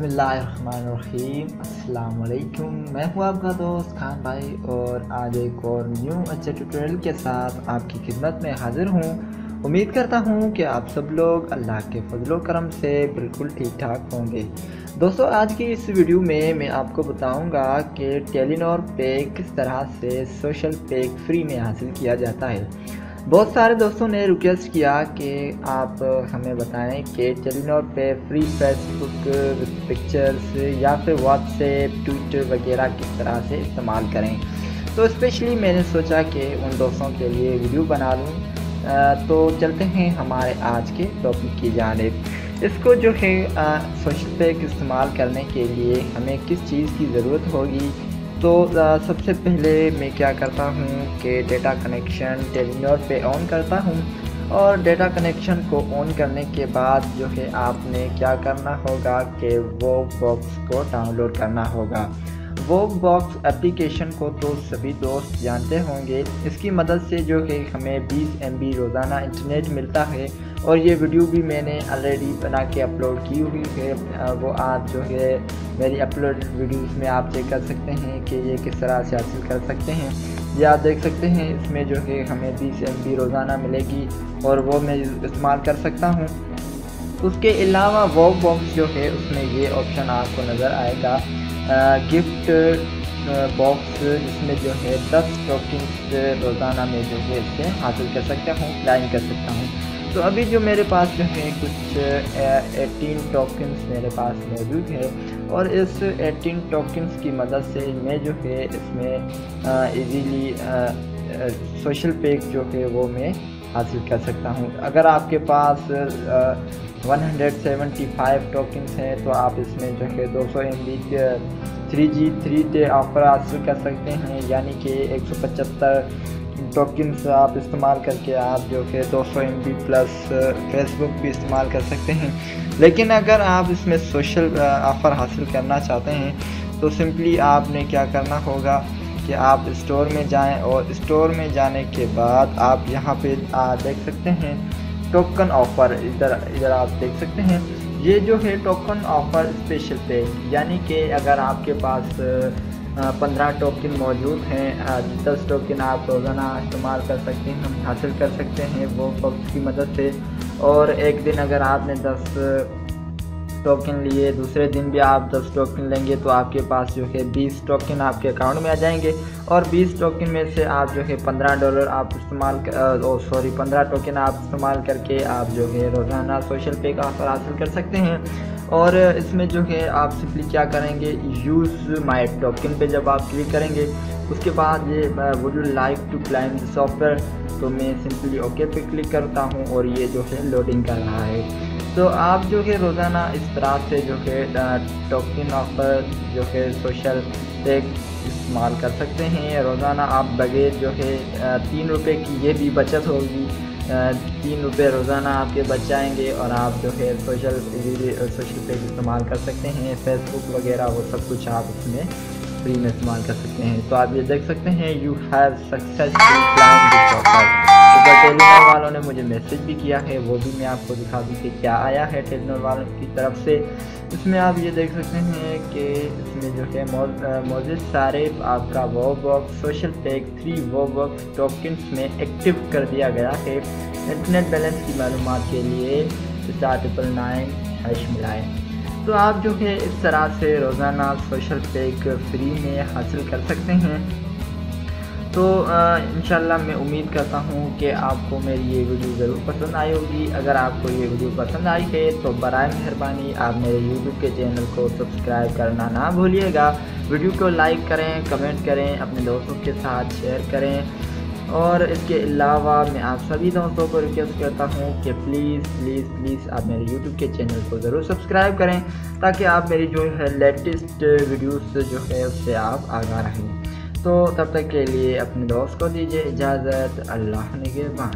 बिस्मिल्लाहिर्रहमानिर्रहीम। अस्सलाम वालेकुम। मैं हूं आपका दोस्त खान भाई और आज एक और न्यू अच्छे ट्यूटोरियल के साथ आपकी खिदमत में हाज़िर हूं। उम्मीद करता हूं कि आप सब लोग अल्लाह के फजलो करम से बिल्कुल ठीक ठाक होंगे। दोस्तों, आज की इस वीडियो में मैं आपको बताऊंगा कि टेलीनॉर पे किस तरह से सोशल पैक फ्री में हासिल किया जाता है। बहुत सारे दोस्तों ने रिक्वेस्ट किया कि आप हमें बताएं कि टेलीनॉर पे फ्री फेसबुक पिक्चर्स या फिर व्हाट्सएप ट्विटर वगैरह किस तरह से इस्तेमाल करें। तो स्पेशली मैंने सोचा कि उन दोस्तों के लिए वीडियो बना लूँ। तो चलते हैं हमारे आज के टॉपिक की जानिब। इसको जो है सोशल पैक इस्तेमाल करने के लिए हमें किस चीज़ की ज़रूरत होगी। तो सबसे पहले मैं क्या करता हूँ कि डेटा कनेक्शन टेलीनॉर पे ऑन करता हूँ और डेटा कनेक्शन को ऑन करने के बाद जो है आपने क्या करना होगा कि वोकबॉक्स को डाउनलोड करना होगा। वोकबॉक्स एप्लीकेशन को तो सभी दोस्त जानते होंगे। इसकी मदद से जो है हमें 20 MB रोज़ाना इंटरनेट मिलता है और ये वीडियो भी मैंने ऑलरेडी बना के अपलोड की हुई है। वो आप जो है मेरी अपलोड वीडियोस में आप चेक कर सकते हैं कि ये किस तरह से हासिल कर सकते हैं। ये आप देख सकते हैं, इसमें जो है हमें 20 MB रोज़ाना मिलेगी और वो मैं इस्तेमाल कर सकता हूँ। उसके अलावा वोकबॉक्स जो है उसमें ये ऑप्शन आपको नज़र आएगा गिफ्ट बॉक्स, जिसमें जो है 10 टोकन्स रोज़ाना में जो है इससे हासिल कर सकता हूँ, क्लाइम कर सकता हूँ। तो अभी जो मेरे पास जो है कुछ 18 टोकन्स मेरे पास मौजूद है और इस 18 टोकन्स की मदद से मैं जो है इसमें इजीली सोशल पैक जो है वो मैं हासिल कर सकता हूँ। अगर आपके पास 175 टोकन्स हैं तो आप इसमें जो है 200 MB 3G 3 ऑफर हासिल कर सकते हैं, यानी कि 175 टोकन्स आप इस्तेमाल करके आप जो है 200 MB प्लस फेसबुक भी इस्तेमाल कर सकते हैं। लेकिन अगर आप इसमें सोशल ऑफ़र हासिल करना चाहते हैं तो सिंपली आपने क्या करना होगा कि आप स्टोर में जाएं और स्टोर में जाने के बाद आप यहाँ पे देख सकते हैं टोकन ऑफ़र, इधर आप देख सकते हैं। ये जो है टोकन ऑफ़र स्पेशल पे, यानी कि अगर आपके पास 15 टोकन मौजूद हैं, 10 टोकन आप रोज़ाना इस्तेमाल कर सकते हैं, हम हासिल कर सकते हैं वो बॉक्स की मदद से। और एक दिन अगर आपने 10 टोकन लिए, दूसरे दिन भी आप 10 टोकन लेंगे तो आपके पास जो है 20 टोकन आपके अकाउंट में आ जाएंगे और 20 टोकन में से आप जो है $15 आप इस्तेमाल 15 टोकन आप इस्तेमाल करके आप जो है रोज़ाना सोशल पैक ऑफर हासिल कर सकते हैं। और इसमें जो है आप सिंपली क्या करेंगे, यूज़ माई टोकन पे जब आप क्लिक करेंगे उसके बाद ये would you like to climb the software, तो मैं सिंपली ओके पे क्लिक करता हूँ और ये जो है लोडिंग कर रहा है। तो आप जो है रोज़ाना इस तरह से जो है टोकन ऑफर जो है सोशल पैक इस्तेमाल कर सकते हैं। रोज़ाना आप बगैर जो है 3 रुपये की ये भी बचत होगी, 3 रुपये रोज़ाना आपके बच जाएंगे और आप जो है सोशल पैक इस्तेमाल कर सकते हैं। फेसबुक वगैरह वो सब कुछ आप इसमें फ्री में इस्तेमाल कर सकते हैं। तो आप ये देख सकते हैं you have successful climb this offer. तो टेलीनॉर वालों ने मुझे मैसेज भी किया है, वो भी मैं आपको दिखा दूँ कि क्या आया है टेलीनॉर वालों की तरफ से। इसमें आप ये देख सकते हैं कि इसमें जो है मौजूद सारे आपका वोकबॉक्स सोशल पैक 3 वोकबॉक्स टोकन्स में एक्टिव कर दिया गया है। इंटरनेट बैलेंस की मालूमात के लिए *999# मिलाएँ। तो आप जो है इस तरह से रोज़ाना सोशल पैक फ्री में हासिल कर सकते हैं। तो इंशाल्लाह मैं उम्मीद करता हूँ कि आपको मेरी ये वीडियो ज़रूर पसंद आई होगी। अगर आपको ये वीडियो पसंद आई है तो बराए मेहरबानी आप मेरे यूट्यूब के चैनल को सब्सक्राइब करना ना भूलिएगा। वीडियो को लाइक करें, कमेंट करें, अपने दोस्तों के साथ शेयर करें। और इसके अलावा मैं आप सभी दोस्तों को रिक्वेस्ट करता हूँ कि प्लीज़ आप मेरे YouTube के चैनल को ज़रूर सब्सक्राइब करें ताकि आप मेरी जो है लेटेस्ट वीडियोस जो है उससे आप आगाह रहें। तो तब तक के लिए अपने दोस्त को दीजिए इजाज़त। अल्लाह निगहबान।